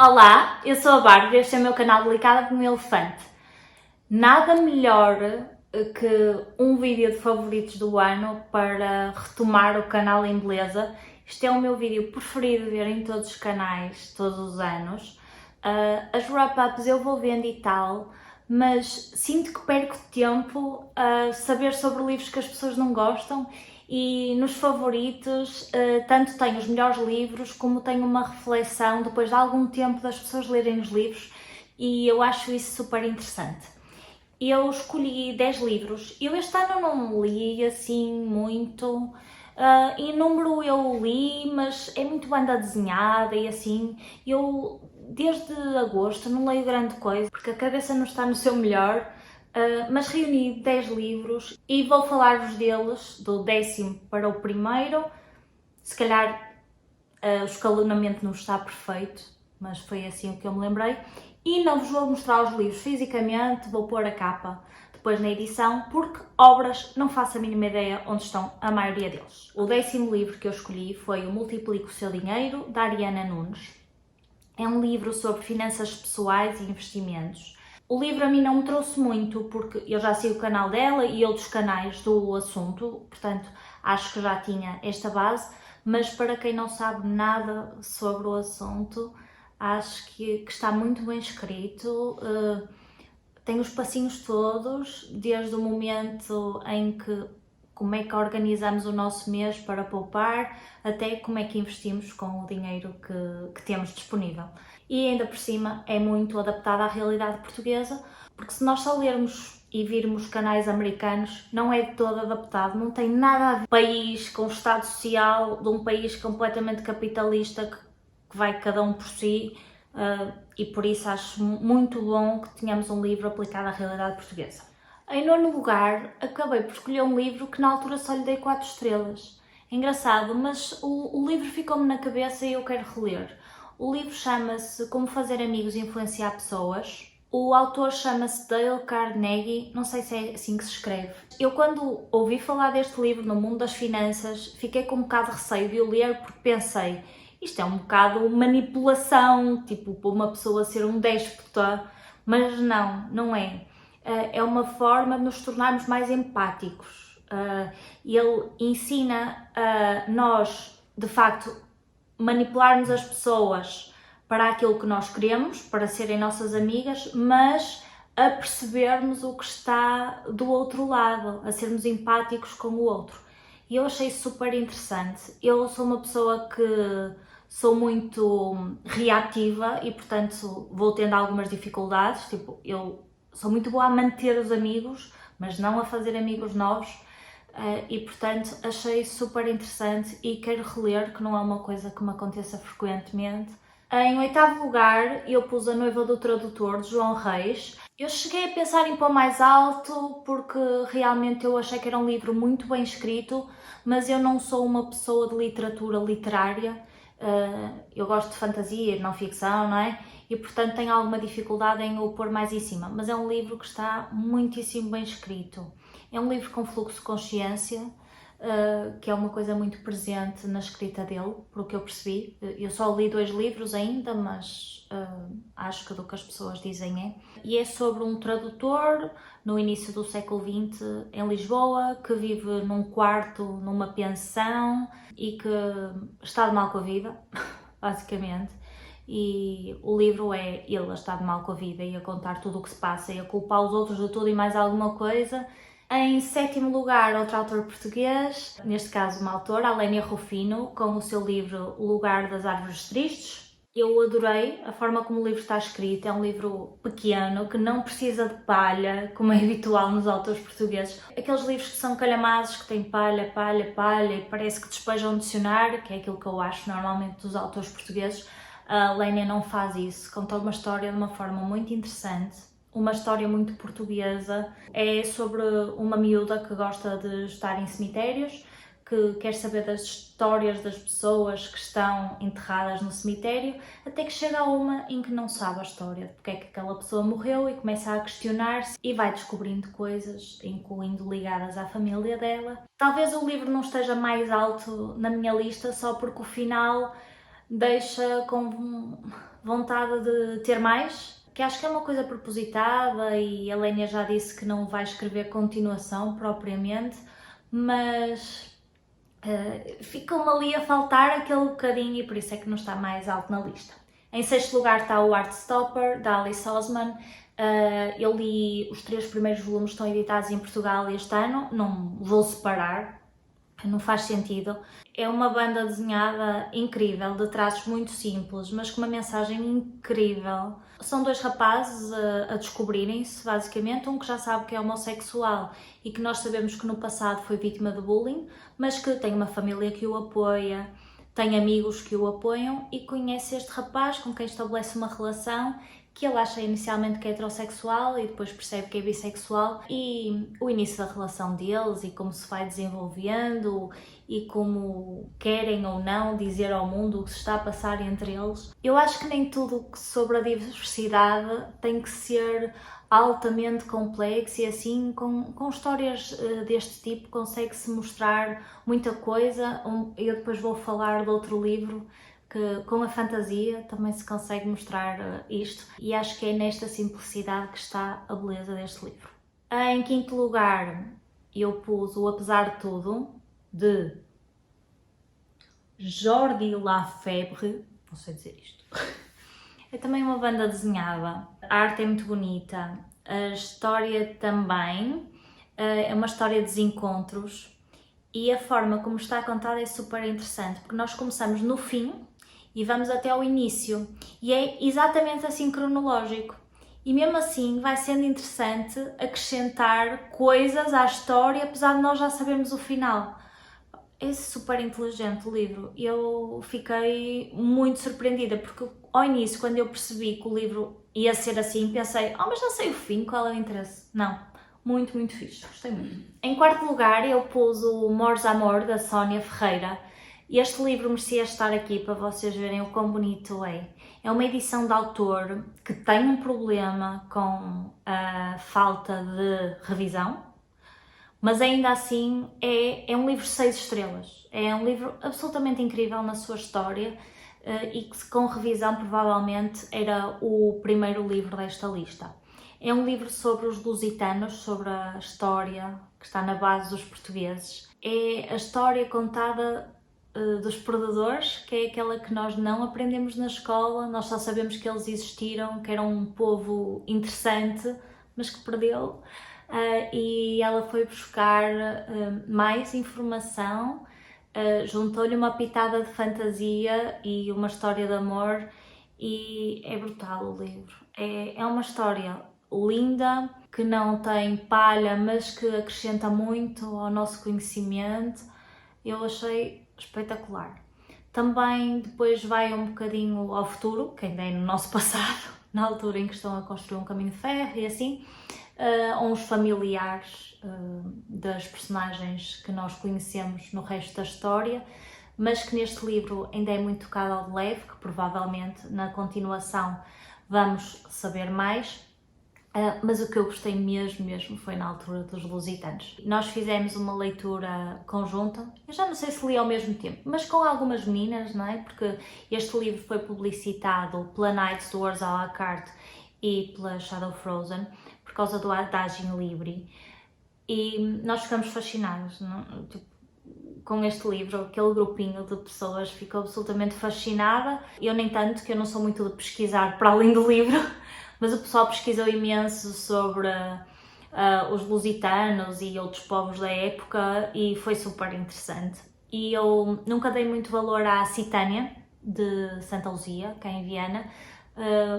Olá, eu sou a Bárbara e este é o meu canal Delicada como um Elefante. Nada melhor que um vídeo de favoritos do ano para retomar o canal em beleza. Este é o meu vídeo preferido de ver em todos os canais, todos os anos. As wrap-ups eu vou vendo e tal, mas sinto que perco tempo a saber sobre livros que as pessoas não gostam. E nos favoritos, tanto tenho os melhores livros, como tenho uma reflexão depois de algum tempo das pessoas lerem os livros, e eu acho isso super interessante. Eu escolhi 10 livros, eu este ano não li assim muito, em número eu li, mas é muito banda desenhada e assim, eu desde agosto não leio grande coisa, porque a cabeça não está no seu melhor. Mas reuni 10 livros e vou falar-vos deles, do 10º para o primeiro. Se calhar o escalonamento não está perfeito, mas foi assim o que eu me lembrei. E não vos vou mostrar os livros fisicamente, vou pôr a capa depois na edição, porque obras não faço a mínima ideia onde estão a maioria deles. O 10º livro que eu escolhi foi o Multiplique o Seu Dinheiro, da Ariana Nunes. É um livro sobre finanças pessoais e investimentos. O livro a mim não me trouxe muito, porque eu já sei o canal dela e outros canais do assunto, portanto acho que já tinha esta base, mas para quem não sabe nada sobre o assunto, acho que está muito bem escrito. Tem os passinhos todos, desde o momento em que como é que organizamos o nosso mês para poupar, até como é que investimos com o dinheiro que temos disponível. E ainda por cima é muito adaptado à realidade portuguesa, porque se nós só lermos e virmos canais americanos, não é de todo adaptado, não tem nada a ver com um país com o estado social de um país completamente capitalista que vai cada um por si. E por isso acho muito bom que tenhamos um livro aplicado à realidade portuguesa. Em nono lugar, acabei por escolher um livro que na altura só lhe dei 4 estrelas. É engraçado, mas o livro ficou-me na cabeça e eu quero reler. O livro chama-se Como Fazer Amigos e Influenciar Pessoas. O autor chama-se Dale Carnegie, não sei se é assim que se escreve. Eu quando ouvi falar deste livro no mundo das finanças, fiquei com um bocado de receio de o ler porque pensei, isto é um bocado manipulação, tipo, para uma pessoa ser um déspota, mas não é. É uma forma de nos tornarmos mais empáticos. Ele ensina a nós, de facto, manipularmos as pessoas para aquilo que nós queremos, para serem nossas amigas, mas a percebermos o que está do outro lado, a sermos empáticos com o outro. E eu achei super interessante. Eu sou uma pessoa que sou muito reativa e, portanto, vou tendo algumas dificuldades. Tipo, eu sou muito boa a manter os amigos, mas não a fazer amigos novos. E, portanto, achei super interessante e quero reler, que não é uma coisa que me aconteça frequentemente. Em oitavo lugar, eu pus A Noiva do Tradutor, de João Reis. Eu cheguei a pensar em pôr mais alto, porque realmente eu achei que era um livro muito bem escrito, mas eu não sou uma pessoa de literatura literária. Eu gosto de fantasia, de não ficção, não é? E portanto tenho alguma dificuldade em o pôr mais em cima, mas é um livro que está muitíssimo bem escrito. É um livro com fluxo de consciência, que é uma coisa muito presente na escrita dele, pelo que eu percebi. Eu só li 2 livros ainda, mas acho que do que as pessoas dizem é. E é sobre um tradutor no início do século XX em Lisboa, que vive num quarto, numa pensão e que está de mal com a vida, basicamente. E o livro é ele a estar de mal com a vida e a contar tudo o que se passa e a culpar os outros de tudo e mais alguma coisa. Em sétimo lugar, outro autor português, neste caso uma autora, a Lénia Rufino, com o seu livro O Lugar das Árvores Tristes. Eu adorei a forma como o livro está escrito, é um livro pequeno, que não precisa de palha, como é habitual nos autores portugueses. Aqueles livros que são calhamaços, que têm palha, palha, palha, e parece que despejam um dicionário, que é aquilo que eu acho normalmente dos autores portugueses. A Lénia não faz isso, conta uma história de uma forma muito interessante. Uma história muito portuguesa, é sobre uma miúda que gosta de estar em cemitérios, que quer saber das histórias das pessoas que estão enterradas no cemitério, até que chega a uma em que não sabe a história de porque é que aquela pessoa morreu e começa a questionar-se e vai descobrindo coisas, incluindo ligadas à família dela. Talvez o livro não esteja mais alto na minha lista só porque o final deixa com vontade de ter mais, que acho que é uma coisa propositada e a Lénia já disse que não vai escrever continuação propriamente, mas ficou-me ali a faltar aquele bocadinho e por isso é que não está mais alto na lista. Em sexto lugar está o Heartstopper, da Alice Oseman. Eu li os 3 primeiros volumes, estão editados em Portugal este ano, não vou separar, não faz sentido. É uma banda desenhada incrível, de traços muito simples, mas com uma mensagem incrível. São 2 rapazes a descobrirem-se, basicamente, um que já sabe que é homossexual e que nós sabemos que no passado foi vítima de bullying, mas que tem uma família que o apoia, tem amigos que o apoiam e conhece este rapaz com quem estabelece uma relação que ele acha inicialmente que é heterossexual e depois percebe que é bissexual, e o início da relação deles e como se vai desenvolvendo e como querem ou não dizer ao mundo o que se está a passar entre eles. Eu acho que nem tudo sobre a diversidade tem que ser altamente complexo e assim, com histórias deste tipo consegue-se mostrar muita coisa. Eu depois vou falar de outro livro que com a fantasia também se consegue mostrar isto, e acho que é nesta simplicidade que está a beleza deste livro. Em quinto lugar, eu pus o Apesar de Tudo, de Jordi Lafebre, não sei dizer isto. É também uma banda desenhada, a arte é muito bonita, a história também, é uma história de desencontros e a forma como está contada é super interessante, porque nós começamos no fim e vamos até ao início, e é exatamente assim cronológico. E mesmo assim vai sendo interessante acrescentar coisas à história, apesar de nós já sabermos o final. É super inteligente o livro. Eu fiquei muito surpreendida, porque ao início, quando eu percebi que o livro ia ser assim, pensei, mas já sei o fim, qual é o interesse? Não. Muito, muito fixe. Gostei muito. Em quarto lugar, eu pus o Mors Amor, da Sónia Ferreira. Este livro merecia estar aqui para vocês verem o quão bonito é. É uma edição de autor que tem um problema com a falta de revisão, mas ainda assim é um livro de 6 estrelas. É um livro absolutamente incrível na sua história e que com revisão provavelmente era o primeiro livro desta lista. É um livro sobre os lusitanos, sobre a história que está na base dos portugueses. É a história contada dos perdedores, que é aquela que nós não aprendemos na escola, nós só sabemos que eles existiram, que eram um povo interessante, mas que perdeu. E ela foi buscar mais informação, juntou-lhe uma pitada de fantasia e uma história de amor, e é brutal o livro. É uma história linda, que não tem palha, mas que acrescenta muito ao nosso conhecimento. Eu achei espetacular. Também depois vai um bocadinho ao futuro, que ainda é no nosso passado, na altura em que estão a construir um caminho de ferro e assim, a uns familiares das personagens que nós conhecemos no resto da história, mas que neste livro ainda é muito tocado ao de leve, que provavelmente na continuação vamos saber mais. Mas o que eu gostei mesmo foi na altura dos Lusitanos. Nós fizemos uma leitura conjunta, eu já não sei se li ao mesmo tempo, mas com algumas meninas, não é? Porque este livro foi publicitado pela Knights do Wars à la carte e pela Shadow Frozen, por causa do Adagio Libri, e nós ficamos fascinados, não? Tipo, com este livro. Aquele grupinho de pessoas ficou absolutamente fascinada. Eu nem tanto, que eu não sou muito de pesquisar para além do livro, mas o pessoal pesquisou imenso sobre os lusitanos e outros povos da época e foi super interessante. E eu nunca dei muito valor à Citânia, de Santa Luzia, cá em Viana,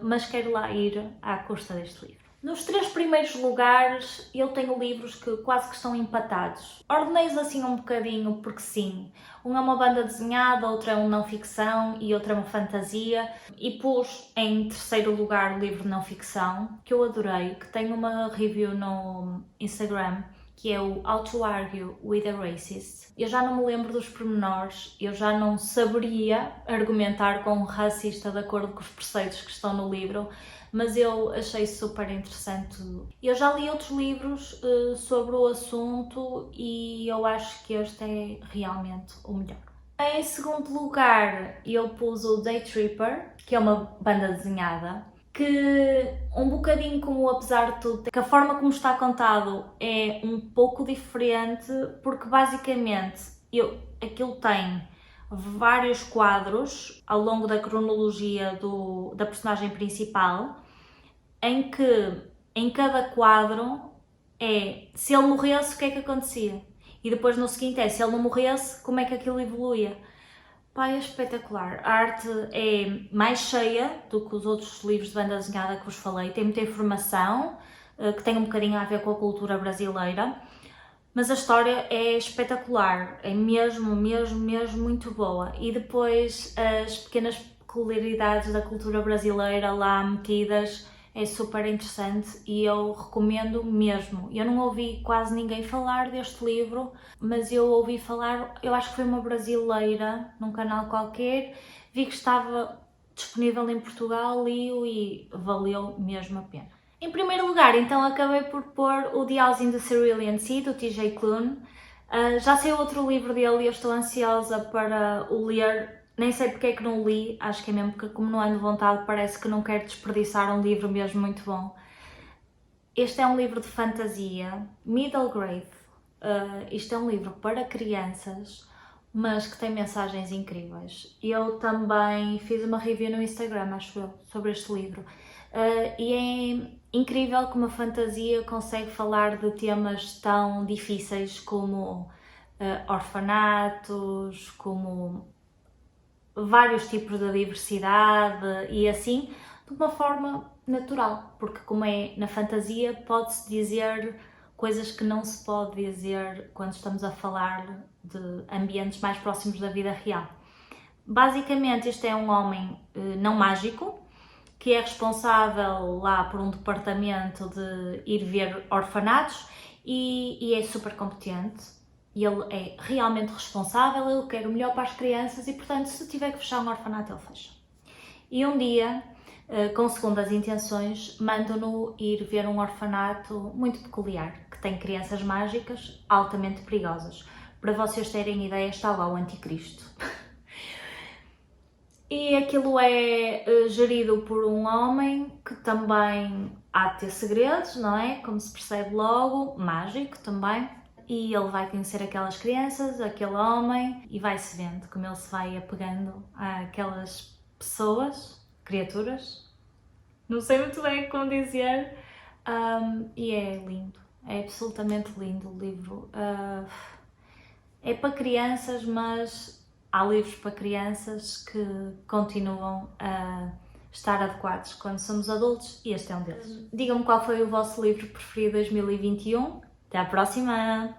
mas quero lá ir à custa deste livro. Nos 3 primeiros lugares eu tenho livros que quase que estão empatados. Ordenei-os assim um bocadinho porque sim. Um é uma banda desenhada, outro é um não ficção e outro é uma fantasia. E pus em terceiro lugar o livro não ficção, que eu adorei, que tem uma review no Instagram, que é o How to Argue with a Racist. Eu já não me lembro dos pormenores, eu já não saberia argumentar com um racista de acordo com os preceitos que estão no livro, mas eu achei super interessante. Eu já li outros livros sobre o assunto e eu acho que este é realmente o melhor. Em segundo lugar, eu pus o Day Tripper, que é uma banda desenhada, que um bocadinho como apesar de tudo, que a forma como está contado é um pouco diferente, porque basicamente aquilo tem vários quadros ao longo da cronologia da personagem principal, em que em cada quadro é se ele morresse, o que é que acontecia? E depois no seguinte é se ele não morresse, como é que aquilo evoluía? Pá, é espetacular. A arte é mais cheia do que os outros livros de banda desenhada que vos falei. Tem muita informação que tem um bocadinho a ver com a cultura brasileira. Mas a história é espetacular. É mesmo muito boa. E depois as pequenas peculiaridades da cultura brasileira lá metidas é super interessante e eu recomendo mesmo. Eu não ouvi quase ninguém falar deste livro, mas eu ouvi falar, eu acho que foi uma brasileira num canal qualquer, vi que estava disponível em Portugal, li-o e valeu mesmo a pena. Em primeiro lugar, então, acabei por pôr o The House in the Cerulean Sea, do T.J. Klune. Já sei outro livro dele e eu estou ansiosa para o ler. Nem sei porque é que não li, acho que é mesmo porque como não ando de vontade, parece que não quero desperdiçar um livro mesmo muito bom. Este é um livro de fantasia, middle grade. Isto é um livro para crianças, mas que tem mensagens incríveis. Eu também fiz uma review no Instagram, acho eu, sobre este livro. E é incrível como a fantasia consegue falar de temas tão difíceis como orfanatos, como vários tipos de diversidade e assim, de uma forma natural, porque como é na fantasia pode-se dizer coisas que não se pode dizer quando estamos a falar de ambientes mais próximos da vida real. Basicamente este é um homem não mágico, que é responsável lá por um departamento de ir ver orfanatos e é super competente. Ele é realmente responsável, ele quer o melhor para as crianças e, portanto, se tiver que fechar um orfanato, ele fecha. E um dia, com segundas intenções, mandam-no ir ver um orfanato muito peculiar, que tem crianças mágicas altamente perigosas. Para vocês terem ideia, está lá o Anticristo. E aquilo é gerido por um homem que também há de ter segredos, não é? Como se percebe logo, mágico também. E ele vai conhecer aquelas crianças, aquele homem, e vai-se vendo como ele se vai apegando àquelas pessoas, criaturas. Não sei muito bem como dizer. E é lindo, é absolutamente lindo o livro. É para crianças, mas há livros para crianças que continuam a estar adequados quando somos adultos e este é um deles. Digam-me qual foi o vosso livro preferido de 2021. Até à próxima!